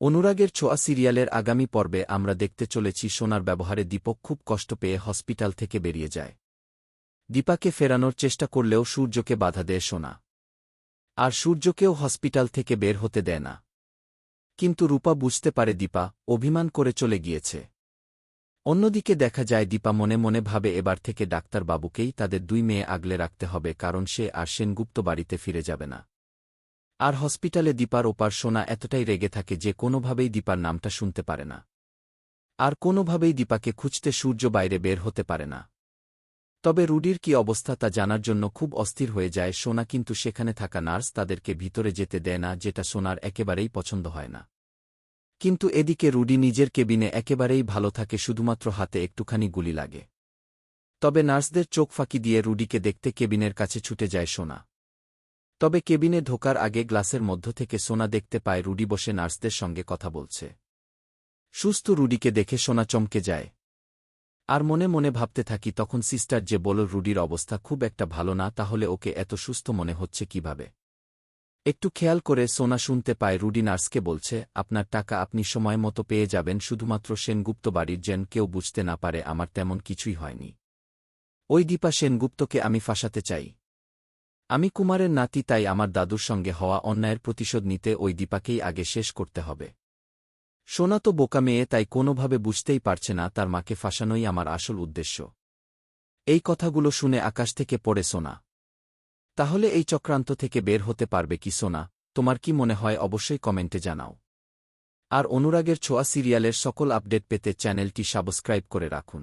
অনুরাগের ছোঁয়া সিরিয়ালের আগামী পর্বে আমরা দেখতে চলেছি সোনার ব্যবহারে দীপক খুব কষ্ট পেয়ে হসপিটাল থেকে বেরিয়ে যায়। দীপাকে ফেরানোর চেষ্টা করলেও সূর্যকে বাধা দেয় সোনা। আর সূর্যকেও হসপিটাল থেকে বের হতে দেয় না। কিন্তু রূপা বুঝতে পারে দীপা অভিমান করে চলে গিয়েছে। অন্যদিকে দেখা যায় দীপা মনে মনে ভাবে এবার থেকে ডাক্তারবাবুকেই তাদের দুই মেয়ে আগলে রাখতে হবে, কারণ সে আর সেনগুপ্ত বাড়িতে ফিরে যাবে না। আর হসপিটালে দীপার ওপার সোনা এতটাই রেগে থাকে যে কোনোভাবেই দীপার নামটা শুনতে পারে না। আর কোনোভাবেই দীপাকে খুঁজতে সূর্য বাইরে বের হতে পারে না। তবে রুডির কি অবস্থা তা জানার জন্য খুব অস্থির হয়ে যায় সোনা, কিন্তু সেখানে থাকা নার্স তাদেরকে ভিতরে যেতে দেয় না, যেটা সোনার একেবারেই পছন্দ হয় না। কিন্তু এদিকে রুডি নিজের কেবিনে একেবারেই ভালো থাকে, শুধুমাত্র হাতে একটুখানি গুলি লাগে। তবে নার্সদের চোখ ফাঁকি দিয়ে রুডিকে দেখতে কেবিনের কাছে ছুটে যায় সোনা। তবে কেবিনে ঢোকার আগে গ্লাসের মধ্য থেকে সোনা দেখতে পায় রুডি বসে নার্সদের সঙ্গে কথা বলছে। সুস্থ রুডিকে দেখে সোনা চমকে যায়। আর মনে মনে ভাবতে থাকি তখন সিস্টার যে বলল রুডির অবস্থা খুব একটা ভালো না, তাহলে ওকে এত সুস্থ মনে হচ্ছে কিভাবে। একটু খেয়াল করে সোনা শুনতে পায় রুডি নার্সকে বলছে, আপনার টাকা আপনি সময় মতো পেয়ে যাবেন, শুধুমাত্র সেনগুপ্ত বাড়ির যেন কেউ বুঝতে না পারে আমার তেমন কিছুই হয়নি। ওই দীপা সেনগুপ্তকে আমি ফাঁসাতে চাই। আমি কুমারের নাতি, তাই আমার দাদুর সঙ্গে হওয়া অন্যায়ের প্রতিশোধ নিতে ওই দীপাকেই আগে শেষ করতে হবে। সোনা তো বোকা মেয়ে, তাই কোনোভাবে বুঝতেই পারছে না তার মাকে ফাঁসানোই আমার আসল উদ্দেশ্য। এই কথাগুলো শুনে আকাশ থেকে পড়ে সোনা। তাহলে এই চক্রান্ত থেকে বের হতে পারবে কি সোনা? তোমার কি মনে হয় অবশ্যই কমেন্টে জানাও। আর অনুরাগের ছোঁয়া সিরিয়ালের সকল আপডেট পেতে চ্যানেলটি সাবস্ক্রাইব করে রাখুন।